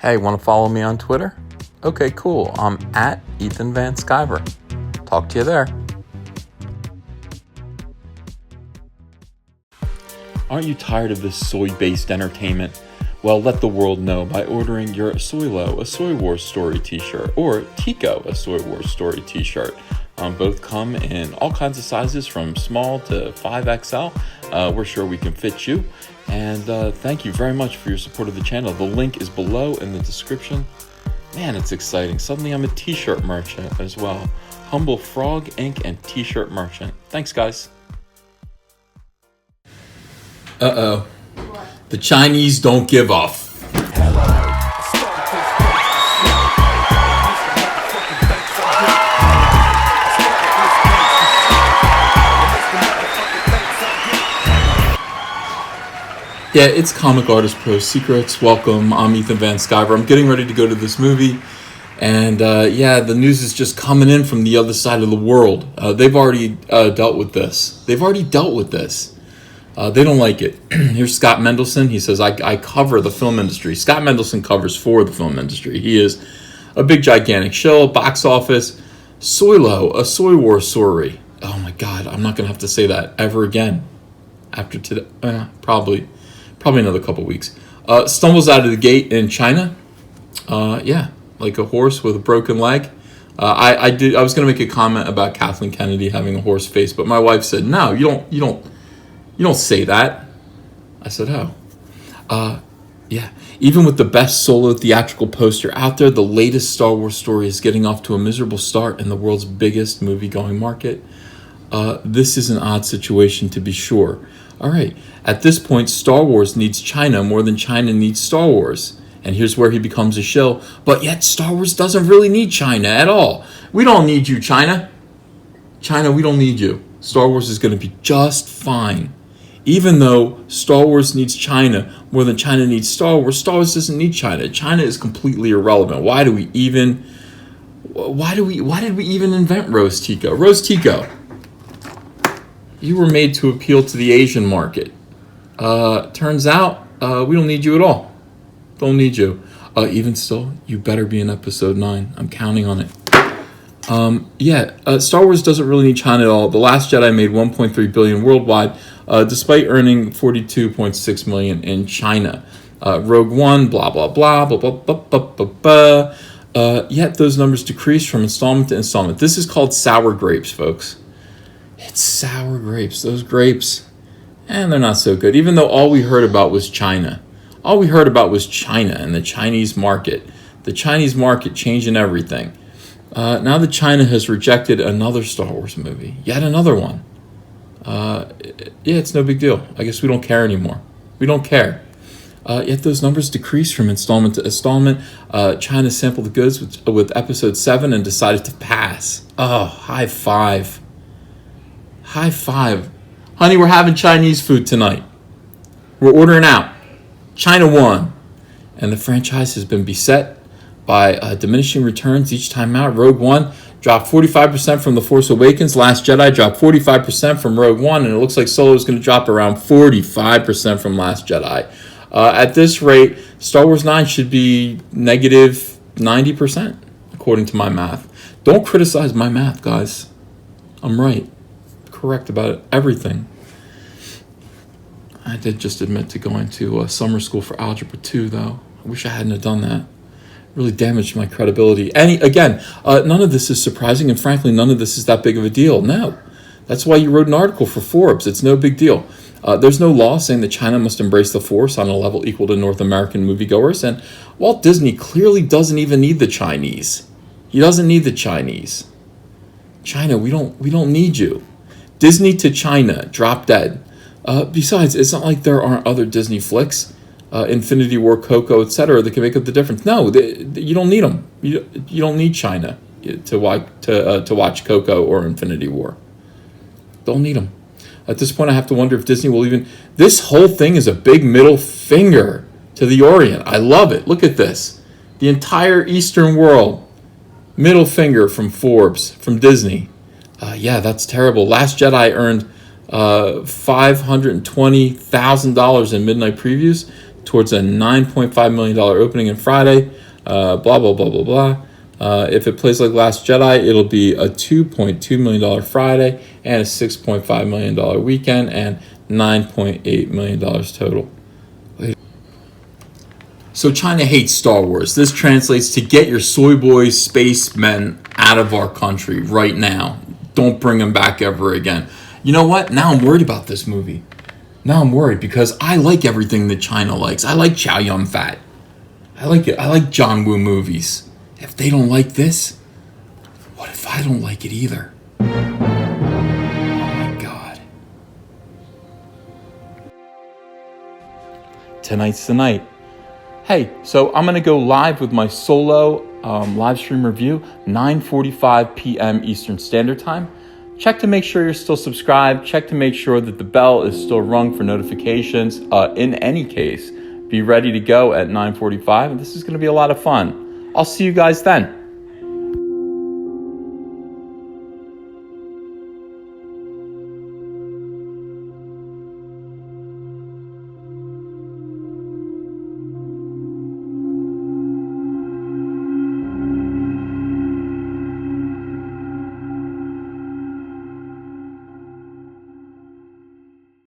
Hey, want to follow me on Twitter? Okay, cool. I'm at Ethan Van Sciver. Talk to you there. Aren't you tired of this soy-based entertainment? Well, let the world know by ordering your Soylo, a Soy Wars Story t-shirt, or TICO, a Soy Wars Story t-shirt. Both come in all kinds of sizes from small to 5XL. We're sure we can fit you. And thank you very much for your support of the channel. The link is below in the description. Man, it's exciting. Suddenly I'm a t-shirt merchant as well. Humble Frog Ink and t-shirt merchant. Thanks, guys. Uh-oh. What? The Chinese don't give a Yeah, it's Comic Artist Pro Secrets. Welcome. I'm Ethan Van Sciver. I'm getting ready to go to this movie. And the news is just coming in from the other side of the world. They've already dealt with this. They don't like it. Here's Scott Mendelson. He says, I cover the film industry. Scott Mendelson covers for the film industry. He is a big, gigantic shill, box office. Soylo, a Soy Wars story. Oh my God, I'm not going to have to say that ever again. After today, probably another couple weeks. Stumbles out of the gate in China. Like a horse with a broken leg. I was going to make a comment about Kathleen Kennedy having a horse face, but my wife said, "No, you don't say that." I said, "Oh, yeah." Even with the best solo theatrical poster out there, the latest Star Wars story is getting off to a miserable start in the world's biggest movie-going market. This is an odd situation, to be sure. All right, at this point, Star Wars needs China more than China needs Star Wars. And here's where he becomes a shill. But yet Star Wars doesn't really need China at all. We don't need you, China. China, we don't need you. Star Wars is going to be just fine. Even though Star Wars needs China more than China needs Star Wars doesn't need China. China is completely irrelevant. Why did we even invent Rose Tico? Rose Tico, you were made to appeal to the Asian market. Turns out we don't need you at all. Don't need you. Even still, you better be in episode 9. I'm counting on it. Star Wars doesn't really need China at all. The Last Jedi made $1.3 billion worldwide, despite earning $42.6 million in China. Rogue One, blah, blah, blah, blah, blah, blah, blah, blah, blah. Yet those numbers decrease from installment to installment. This is called sour grapes, folks. It's sour grapes. Those grapes, and they're not so good. Even though all we heard about was China. All we heard about was China and the Chinese market. The Chinese market changing everything. Now that China has rejected another Star Wars movie. Yet another one. It's no big deal. I guess we don't care anymore. We don't care. Yet those numbers decrease from installment to installment. China sampled the goods with episode 7 and decided to pass. Oh, high five. High five. Honey, we're having Chinese food tonight. We're ordering out. China won. And the franchise has been beset by diminishing returns each time out. Rogue One dropped 45% from The Force Awakens. Last Jedi dropped 45% from Rogue One. And it looks like Solo is going to drop around 45% from Last Jedi. At this rate, Star Wars 9 should be negative 90%, according to my math. Don't criticize my math, guys. I'm right. Correct about everything. I did just admit to going to summer school for Algebra 2, though. I wish I hadn't have done that. It really damaged my credibility. None of this is surprising, and frankly, none of this is that big of a deal. No. That's why you wrote an article for Forbes. It's no big deal. There's no law saying that China must embrace the Force on a level equal to North American moviegoers, and Walt Disney clearly doesn't even need the Chinese. He doesn't need the Chinese. China, we don't need you. Disney to China, drop dead. Besides, it's not like there aren't other Disney flicks, Infinity War, Coco, etc., that can make up the difference. No, you don't need them. You don't need China to watch Coco or Infinity War. Don't need them. At this point, I have to wonder if Disney will even... This whole thing is a big middle finger to the Orient. I love it. Look at this. The entire Eastern world. Middle finger from Forbes, from Disney. That's terrible. Last Jedi earned $520,000 in midnight previews towards a $9.5 million opening on Friday. Blah, blah, blah, blah, blah. If it plays like Last Jedi, it'll be a $2.2 million Friday and a $6.5 million weekend and $9.8 million total. So China hates Star Wars. This translates to get your soy boy spacemen out of our country right now. Don't bring them back ever again. You know what? Now I'm worried about this movie. Now I'm worried because I like everything that China likes. I like Chow Yun Fat. I like it. I like John Woo movies. If they don't like this, what if I don't like it either? Oh my God. Tonight's the night. Hey, so I'm going to go live with my solo live stream review, 9:45 p.m. Eastern Standard Time. Check to make sure you're still subscribed. Check to make sure that the bell is still rung for notifications. In any case, be ready to go at 9:45. This is going to be a lot of fun. I'll see you guys then.